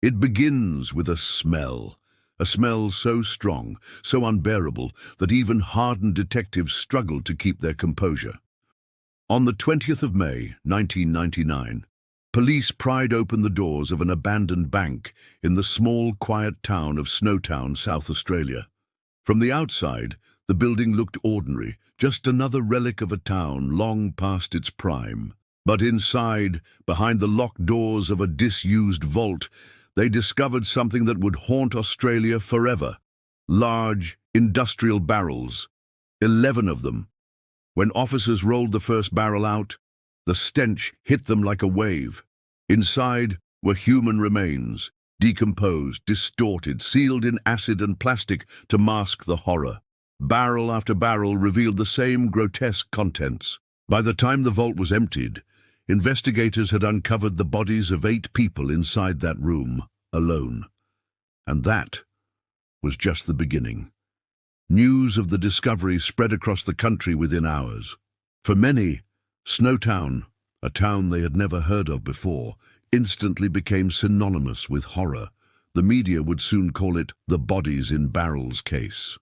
It begins with a smell so strong, so unbearable, that even hardened detectives struggled to keep their composure. On the 20th of May, 1999, police pried open the doors of an abandoned bank in the small, quiet town of Snowtown, South Australia. From the outside, the building looked ordinary, just another relic of a town long past its prime. But inside, behind the locked doors of a disused vault, they discovered something that would haunt Australia forever. Large, industrial barrels. 11 of them. When officers rolled the first barrel out, the stench hit them like a wave. Inside were human remains, decomposed, distorted, sealed in acid and plastic to mask the horror. Barrel after barrel revealed the same grotesque contents. By the time the vault was emptied, investigators had uncovered the bodies of 8 people inside that room, alone. And that was just the beginning. News of the discovery spread across the country within hours. For many, Snowtown, a town they had never heard of before, instantly became synonymous with horror. The media would soon call it the bodies in barrels case.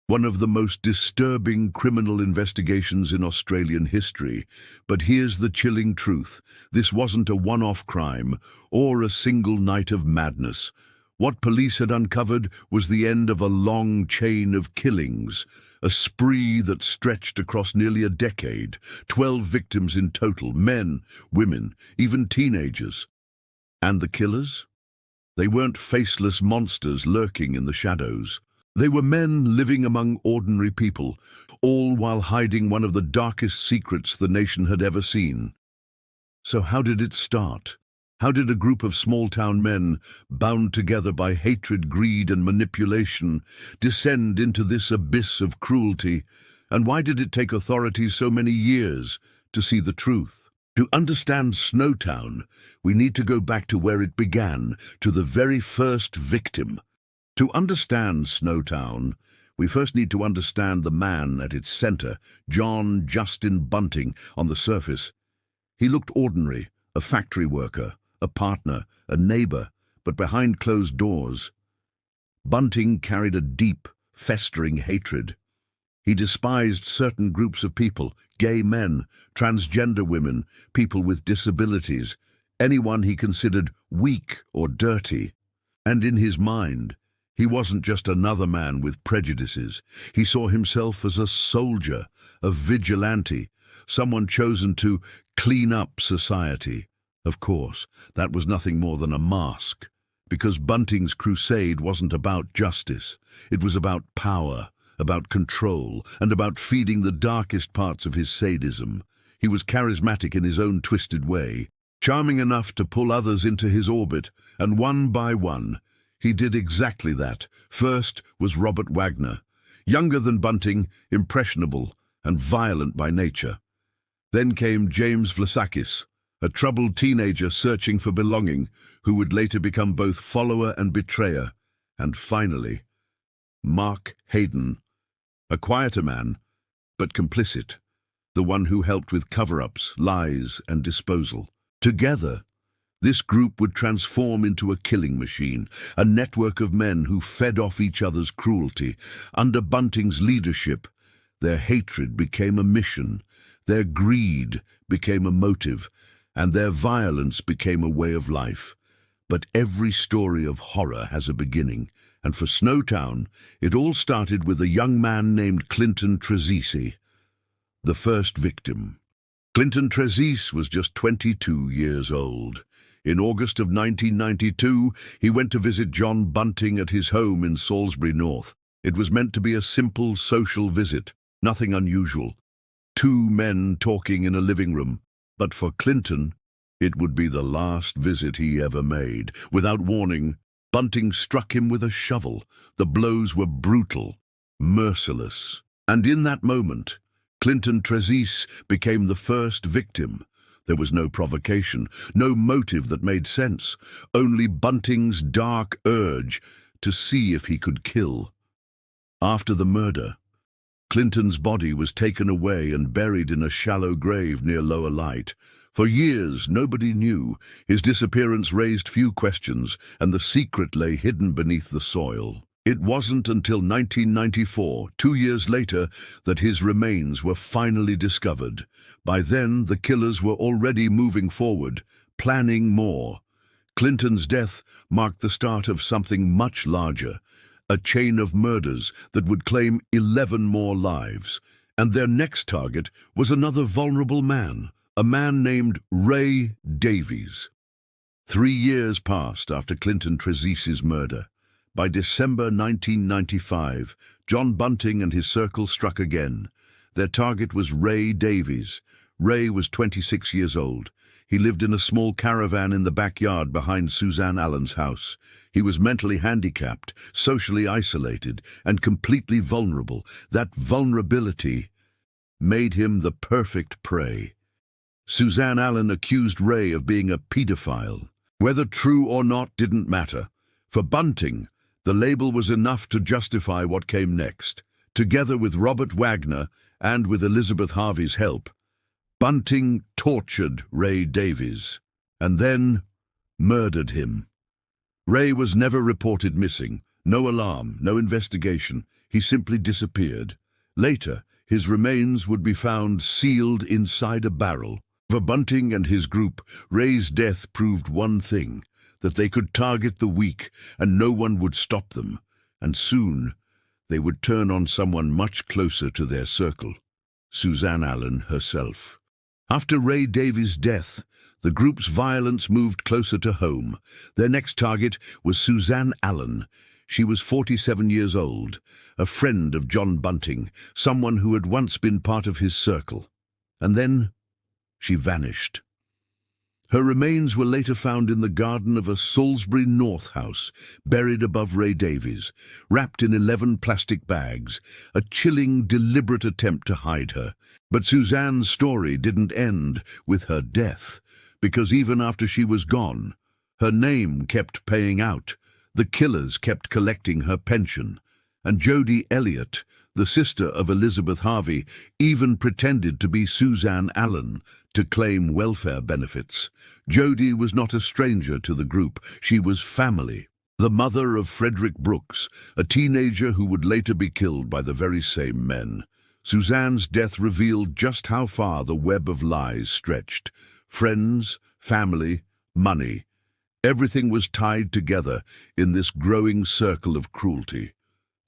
One of the most disturbing criminal investigations in Australian history. But here's the chilling truth. This wasn't a one-off crime or a single night of madness. What police had uncovered was the end of a long chain of killings, a spree that stretched across nearly a decade. 12 victims in total, men, women, even teenagers. And the killers? They weren't faceless monsters lurking in the shadows. They were men living among ordinary people, all while hiding one of the darkest secrets the nation had ever seen. So how did it start? How did a group of small-town men, bound together by hatred, greed, and manipulation, descend into this abyss of cruelty? And why did it take authorities so many years to see the truth? To understand Snowtown, we need to go back to where it began, to the very first victim. To understand Snowtown, we first need to understand the man at its center, John Justin Bunting. On the surface, he looked ordinary, a factory worker, a partner, a neighbor, but behind closed doors, Bunting carried a deep, festering hatred. He despised certain groups of people, gay men, transgender women, people with disabilities, anyone he considered weak or dirty. And in his mind, he wasn't just another man with prejudices. He saw himself as a soldier, a vigilante, someone chosen to clean up society. Of course, that was nothing more than a mask, because Bunting's crusade wasn't about justice. It was about power, about control, and about feeding the darkest parts of his sadism. He was charismatic in his own twisted way, charming enough to pull others into his orbit, and one by one, he did exactly that. First was Robert Wagner, younger than Bunting, impressionable, and violent by nature. Then came James Vlassakis, a troubled teenager searching for belonging, who would later become both follower and betrayer. And finally, Mark Haydon, a quieter man, but complicit, the one who helped with cover-ups, lies, and disposal. Together, this group would transform into a killing machine, a network of men who fed off each other's cruelty. Under Bunting's leadership, their hatred became a mission, their greed became a motive, and their violence became a way of life. But every story of horror has a beginning, and for Snowtown, it all started with a young man named Clinton Trezise, the first victim. Clinton Trezise was just 22 years old. In August of 1992, he went to visit John Bunting at his home in Salisbury North. It was meant to be a simple social visit, nothing unusual. 2 men talking in a living room. But for Clinton, it would be the last visit he ever made. Without warning, Bunting struck him with a shovel. The blows were brutal, merciless. And in that moment, Clinton Trezise became the first victim. There was no provocation, no motive that made sense, only Bunting's dark urge to see if he could kill. After the murder, Clinton's body was taken away and buried in a shallow grave near Lower Light. For years, nobody knew. His disappearance raised few questions, and the secret lay hidden beneath the soil. It wasn't until 1994, 2 years later, that his remains were finally discovered. By then, the killers were already moving forward, planning more. Clinton's death marked the start of something much larger, a chain of murders that would claim 11 more lives. And their next target was another vulnerable man, a man named Ray Davies. 3 years passed after Clinton Trezise's murder. By December 1995, John Bunting and his circle struck again. Their target was Ray Davies. Ray was 26 years old. He lived in a small caravan in the backyard behind Suzanne Allen's house. He was mentally handicapped, socially isolated, and completely vulnerable. That vulnerability made him the perfect prey. Suzanne Allen accused Ray of being a pedophile. Whether true or not didn't matter. For Bunting, the label was enough to justify what came next. Together with Robert Wagner and with Elizabeth Harvey's help, Bunting tortured Ray Davies and then murdered him. Ray was never reported missing. No alarm, no investigation. He simply disappeared. Later, his remains would be found sealed inside a barrel. For Bunting and his group, Ray's death proved one thing, that they could target the weak and no one would stop them. And soon, they would turn on someone much closer to their circle, Suzanne Allen herself. After Ray Davies' death, the group's violence moved closer to home. Their next target was Suzanne Allen. She was 47 years old, a friend of John Bunting, someone who had once been part of his circle. And then she vanished. Her remains were later found in the garden of a Salisbury North house, buried above Ray Davies, wrapped in 11 plastic bags, a chilling, deliberate attempt to hide her. But Suzanne's story didn't end with her death, because even after she was gone, her name kept paying out. The killers kept collecting her pension, and Jody Elliott, the sister of Elizabeth Harvey, even pretended to be Suzanne Allen to claim welfare benefits. Jody was not a stranger to the group. She was family. The mother of Frederick Brooks, a teenager who would later be killed by the very same men. Suzanne's death revealed just how far the web of lies stretched. Friends, family, money. Everything was tied together in this growing circle of cruelty.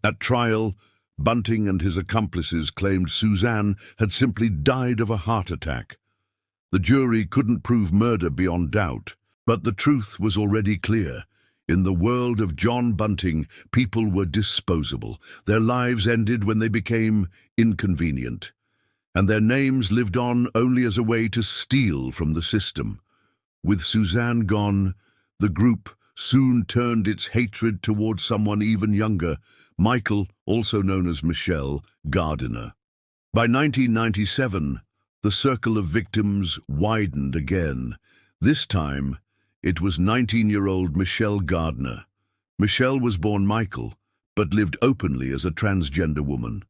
At trial, Bunting and his accomplices claimed Suzanne had simply died of a heart attack. The jury couldn't prove murder beyond doubt, but the truth was already clear. In the world of John Bunting, people were disposable. Their lives ended when they became inconvenient, and their names lived on only as a way to steal from the system. With Suzanne gone, the group soon turned its hatred toward someone even younger, Michael, also known as Michelle, Gardiner. By 1997, the circle of victims widened again. This time, it was 19-year-old Michelle Gardner. Michelle was born Michael, but lived openly as a transgender woman.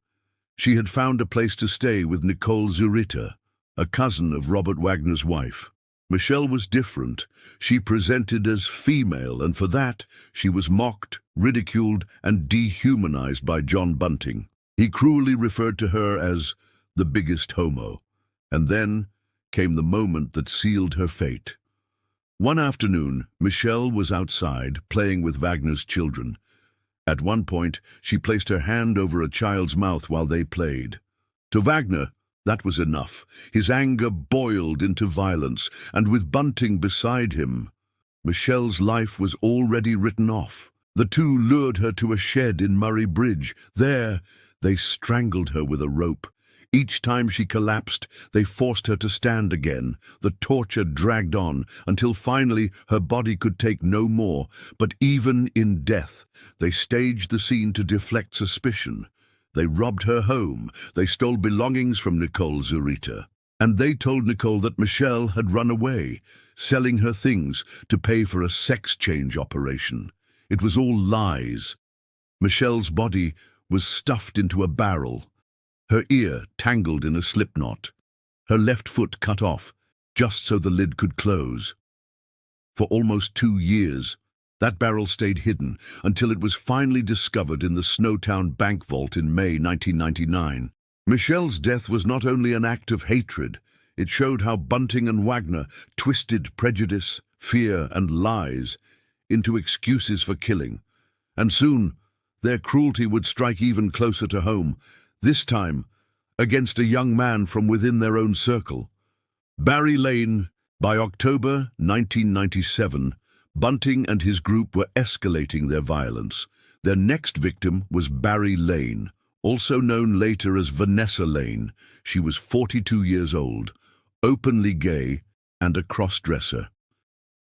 She had found a place to stay with Nicole Zurita, a cousin of Robert Wagner's wife. Michelle was different. She presented as female, and for that, she was mocked, ridiculed, and dehumanized by John Bunting. He cruelly referred to her as the biggest homo. And then came the moment that sealed her fate. One afternoon, Michelle was outside, playing with Wagner's children. At one point, she placed her hand over a child's mouth while they played. To Wagner, that was enough. His anger boiled into violence, and with Bunting beside him, Michelle's life was already written off. The two lured her to a shed in Murray Bridge. There, they strangled her with a rope. Each time she collapsed, they forced her to stand again. The torture dragged on until finally her body could take no more. But even in death, they staged the scene to deflect suspicion. They robbed her home. They stole belongings from Nicole Zurita. And they told Nicole that Michelle had run away, selling her things to pay for a sex change operation. It was all lies. Michelle's body was stuffed into a barrel, her ear tangled in a slip knot, her left foot cut off, just so the lid could close. For almost 2 years, that barrel stayed hidden until it was finally discovered in the Snowtown bank vault in May 1999. Michelle's death was not only an act of hatred, it showed how Bunting and Wagner twisted prejudice, fear, and lies into excuses for killing. And soon, their cruelty would strike even closer to home, this time against a young man from within their own circle. Barry Lane. By October 1997, Bunting and his group were escalating their violence. Their next victim was Barry Lane, also known later as Vanessa Lane. She was 42 years old, openly gay, and a cross-dresser.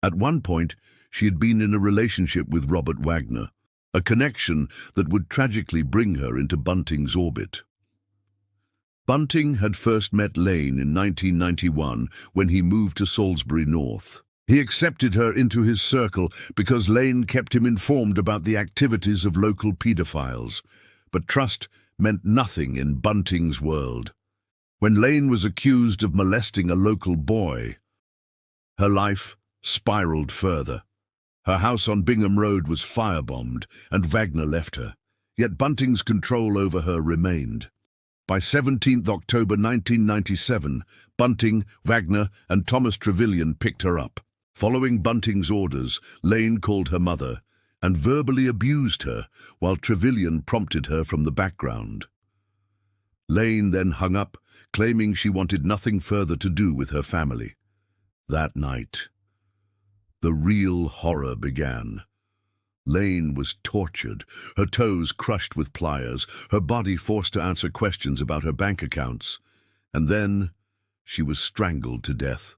At one point, she had been in a relationship with Robert Wagner, a connection that would tragically bring her into Bunting's orbit. Bunting had first met Lane in 1991 when he moved to Salisbury North. He accepted her into his circle because Lane kept him informed about the activities of local pedophiles. But trust meant nothing in Bunting's world. When Lane was accused of molesting a local boy, her life spiraled further. Her house on Bingham Road was firebombed, and Wagner left her. Yet Bunting's control over her remained. By 17th October 1997, Bunting, Wagner, and Thomas Trevelyan picked her up. Following Bunting's orders, Lane called her mother and verbally abused her, while Trevelyan prompted her from the background. Lane then hung up, claiming she wanted nothing further to do with her family. That night, the real horror began. Lane was tortured, her toes crushed with pliers, her body forced to answer questions about her bank accounts. And then she was strangled to death.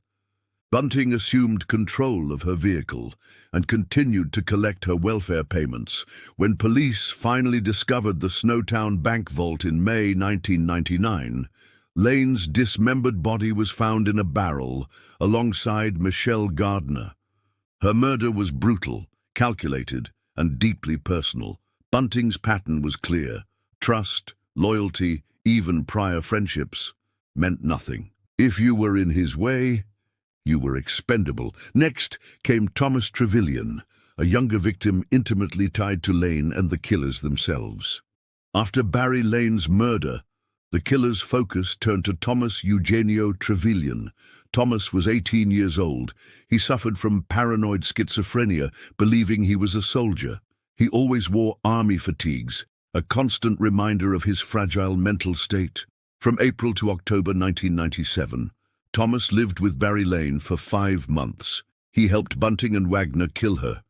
Bunting assumed control of her vehicle and continued to collect her welfare payments. When police finally discovered the Snowtown bank vault in May 1999, Lane's dismembered body was found in a barrel alongside Michelle Gardner. Her murder was brutal, calculated, and deeply personal. Bunting's pattern was clear. Trust, loyalty, even prior friendships meant nothing. If you were in his way, you were expendable. Next came Thomas Trevelyan, a younger victim intimately tied to Lane and the killers themselves. After Barry Lane's murder, the killer's focus turned to Thomas Eugenio Trevelyan. Thomas was 18 years old. He suffered from paranoid schizophrenia, believing he was a soldier. He always wore army fatigues, a constant reminder of his fragile mental state. From April to October 1997, Thomas lived with Barry Lane for 5 months. He helped Bunting and Wagner kill her,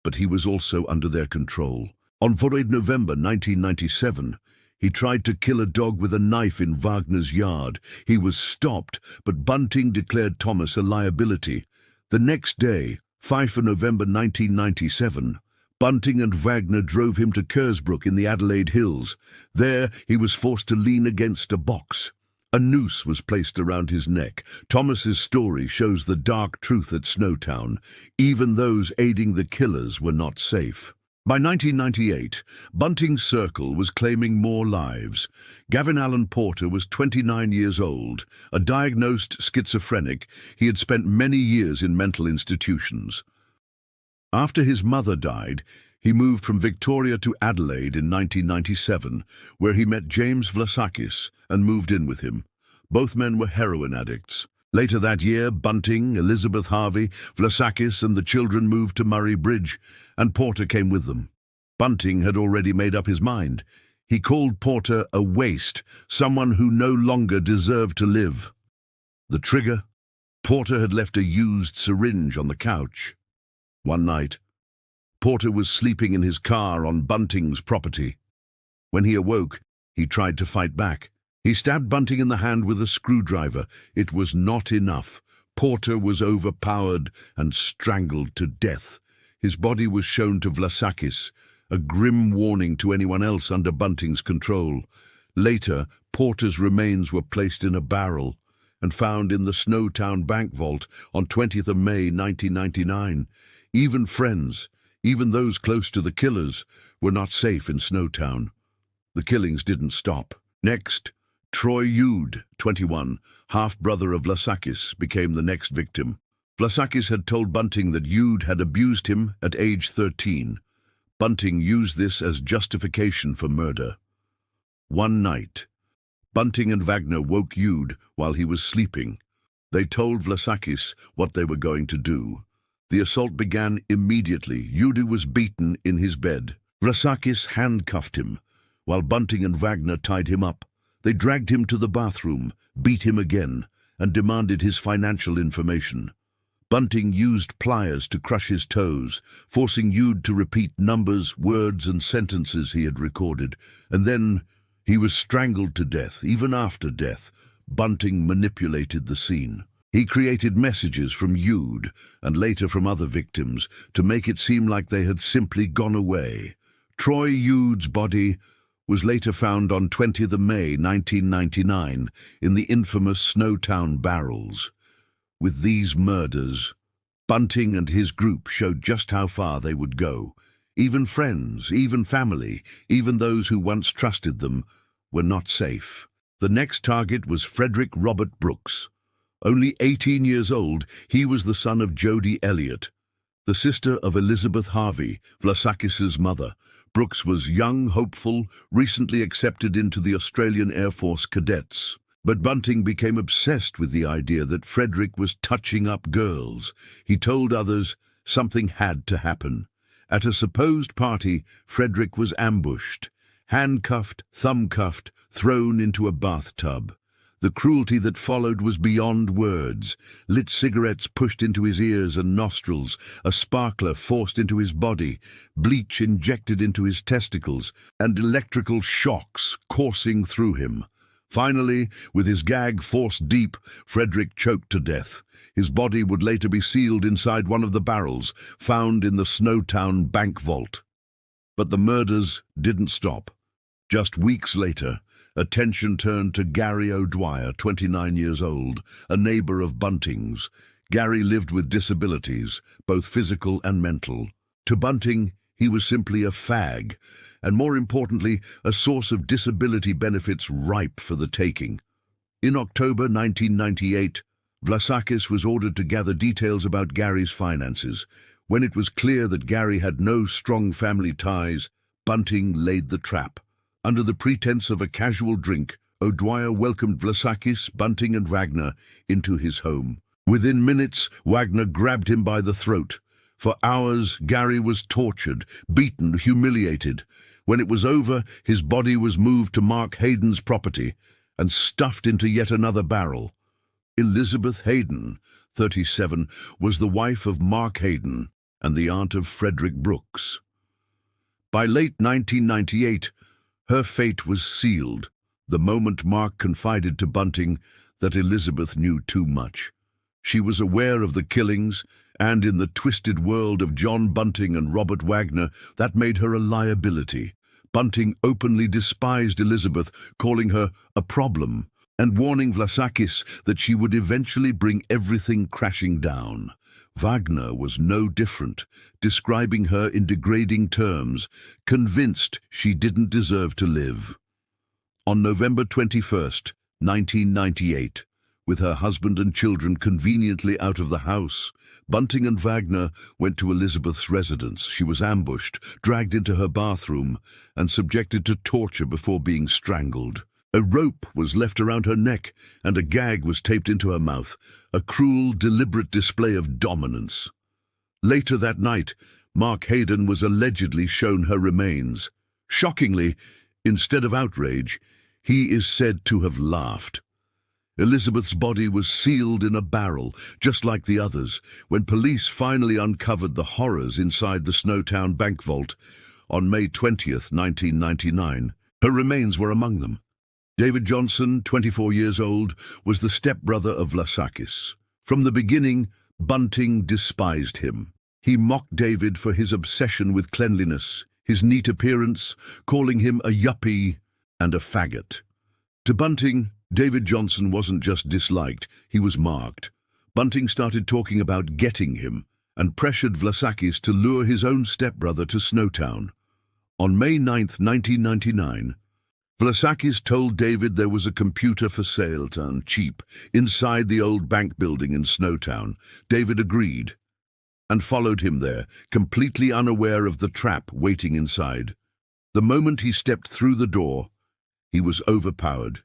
but he was also under their control. On 4th November 1997, he tried to kill a dog with a knife in Wagner's yard. He was stopped, but Bunting declared Thomas a liability. The next day, 5th November 1997, Bunting and Wagner drove him to Kersbrook in the Adelaide Hills. There, he was forced to lean against a box. A noose was placed around his neck. Thomas's story shows the dark truth at Snowtown. Even those aiding the killers were not safe. By 1998, Bunting's circle was claiming more lives. Gavin Allen Porter was 29 years old. A diagnosed schizophrenic, he had spent many years in mental institutions. After his mother died, he moved from Victoria to Adelaide in 1997, where he met James Vlassakis and moved in with him. Both men were heroin addicts. Later that year, Bunting, Elizabeth Harvey, Vlassakis and the children moved to Murray Bridge, and Porter came with them. Bunting had already made up his mind. He called Porter a waste, someone who no longer deserved to live. The trigger? Porter had left a used syringe on the couch. One night, Porter was sleeping in his car on Bunting's property. When he awoke, he tried to fight back. He stabbed Bunting in the hand with a screwdriver. It was not enough. Porter was overpowered and strangled to death. His body was shown to Vlassakis, a grim warning to anyone else under Bunting's control. Later, Porter's remains were placed in a barrel and found in the Snowtown bank vault on 20th of May 1999. Even friends, even those close to the killers, were not safe in Snowtown. The killings didn't stop. Next, Troy Yude, 21, half-brother of Vlassakis, became the next victim. Vlassakis had told Bunting that Yude had abused him at age 13. Bunting used this as justification for murder. One night, Bunting and Wagner woke Yude while he was sleeping. They told Vlassakis what they were going to do. The assault began immediately. Yude was beaten in his bed. Vlassakis handcuffed him, while Bunting and Wagner tied him up. They dragged him to the bathroom, beat him again, and demanded his financial information. Bunting used pliers to crush his toes, forcing Yude to repeat numbers, words, and sentences he had recorded. And then he was strangled to death. Even after death, Bunting manipulated the scene. He created messages from Yude and later from other victims to make it seem like they had simply gone away. Troy Yude's body was later found on 20th of May 1999 in the infamous Snowtown barrels. With these murders, Bunting and his group showed just how far they would go. Even friends, even family, even those who once trusted them, were not safe. The next target was Frederick Robert Brooks. Only 18 years old, he was the son of Jody Elliott, the sister of Elizabeth Harvey, Vlassakis' mother. Brooks was young, hopeful, recently accepted into the Australian Air Force cadets. But Bunting became obsessed with the idea that Frederick was touching up girls. He told others something had to happen. At a supposed party, Frederick was ambushed, handcuffed, thumb-cuffed, thrown into a bathtub. The cruelty that followed was beyond words. Lit cigarettes pushed into his ears and nostrils, a sparkler forced into his body, bleach injected into his testicles, and electrical shocks coursing through him. Finally, with his gag forced deep, Frederick choked to death. His body would later be sealed inside one of the barrels found in the Snowtown bank vault. But the murders didn't stop. Just weeks later, attention turned to Gary O'Dwyer, 29 years old, a neighbor of Bunting's. Gary lived with disabilities, both physical and mental. To Bunting, he was simply a fag, and more importantly, a source of disability benefits ripe for the taking. In October 1998, Vlassakis was ordered to gather details about Gary's finances. When it was clear that Gary had no strong family ties, Bunting laid the trap. Under the pretense of a casual drink, O'Dwyer welcomed Vlassakis, Bunting, and Wagner into his home. Within minutes, Wagner grabbed him by the throat. For hours, Gary was tortured, beaten, humiliated. When it was over, his body was moved to Mark Haydon's property and stuffed into yet another barrel. Elizabeth Haydon, 37, was the wife of Mark Haydon and the aunt of Frederick Brooks. By late 1998, her fate was sealed the moment Mark confided to Bunting that Elizabeth knew too much. She was aware of the killings, and in the twisted world of John Bunting and Robert Wagner, that made her a liability. Bunting openly despised Elizabeth, calling her a problem, and warning Vlassakis that she would eventually bring everything crashing down. Wagner was no different, describing her in degrading terms, convinced she didn't deserve to live. On November 21st, 1998, with her husband and children conveniently out of the house, Bunting and Wagner went to Elizabeth's residence. She was ambushed, dragged into her bathroom, and subjected to torture before being strangled. A rope was left around her neck, and a gag was taped into her mouth, a cruel, deliberate display of dominance. Later that night, Mark Haydon was allegedly shown her remains. Shockingly, instead of outrage, he is said to have laughed. Elizabeth's body was sealed in a barrel, just like the others, when police finally uncovered the horrors inside the Snowtown bank vault on May 20th, 1999. Her remains were among them. David Johnson, 24 years old, was the stepbrother of Vlassakis. From the beginning, Bunting despised him. He mocked David for his obsession with cleanliness, his neat appearance, calling him a yuppie and a faggot. To Bunting, David Johnson wasn't just disliked, he was marked. Bunting started talking about getting him and pressured Vlassakis to lure his own stepbrother to Snowtown. On May 9, 1999, Vlassakis told David there was a computer for sale, turned cheap, inside the old bank building in Snowtown. David agreed and followed him there, completely unaware of the trap waiting inside. The moment he stepped through the door, he was overpowered.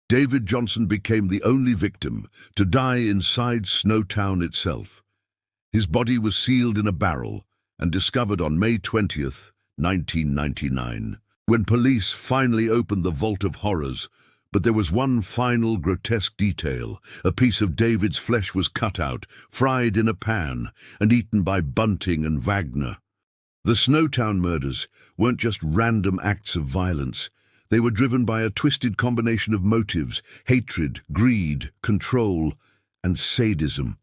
David Johnson became the only victim to die inside Snowtown itself. His body was sealed in a barrel and discovered on May 20th, 1999, when police finally opened the vault of horrors. But there was one final grotesque detail. A piece of David's flesh was cut out, fried in a pan, and eaten by Bunting and Wagner. The Snowtown murders weren't just random acts of violence. They were driven by a twisted combination of motives: hatred, greed, control, and sadism.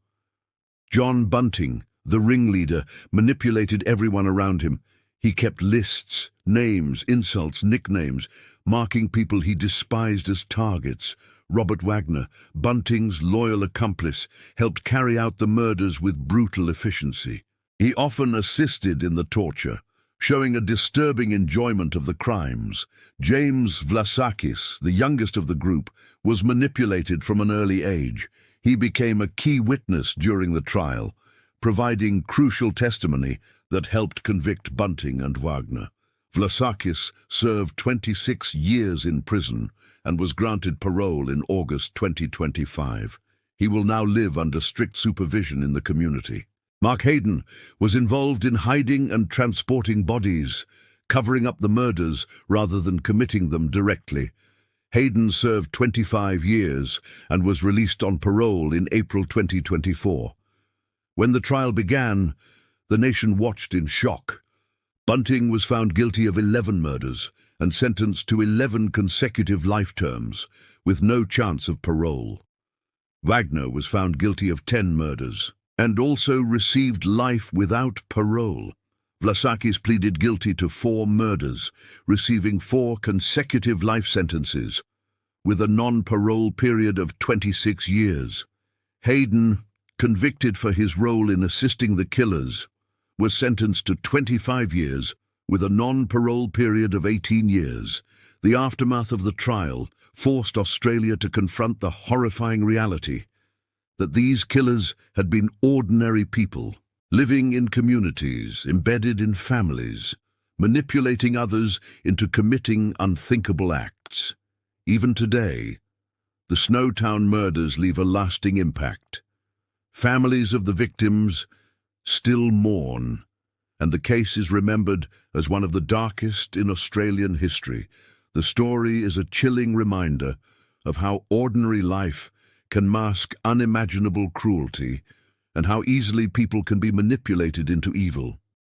John Bunting, the ringleader, manipulated everyone around him. He kept lists, names, insults, nicknames, marking people he despised as targets. Robert Wagner, Bunting's loyal accomplice, helped carry out the murders with brutal efficiency. He often assisted in the torture, showing a disturbing enjoyment of the crimes. James Vlassakis, the youngest of the group, was manipulated from an early age. He became a key witness during the trial, providing crucial testimony that helped convict Bunting and Wagner. Vlassakis served 26 years in prison and was granted parole in August 2025. He will now live under strict supervision in the community. Mark Haydon was involved in hiding and transporting bodies, covering up the murders rather than committing them directly. Haydon served 25 years and was released on parole in April 2024. When the trial began, the nation watched in shock. Bunting was found guilty of 11 murders and sentenced to 11 consecutive life terms, with no chance of parole. Wagner was found guilty of 10 murders and also received life without parole. Vlassakis pleaded guilty to 4 murders, receiving 4 consecutive life sentences, with a non-parole period of 26 years. Haydon, convicted for his role in assisting the killers, was sentenced to 25 years, with a non-parole period of 18 years. The aftermath of the trial forced Australia to confront the horrifying reality that these killers had been ordinary people, living in communities, embedded in families, manipulating others into committing unthinkable acts. Even today, the Snowtown murders leave a lasting impact. Families of the victims still mourn, and the case is remembered as one of the darkest in Australian history. The story is a chilling reminder of how ordinary life can mask unimaginable cruelty and how easily people can be manipulated into evil.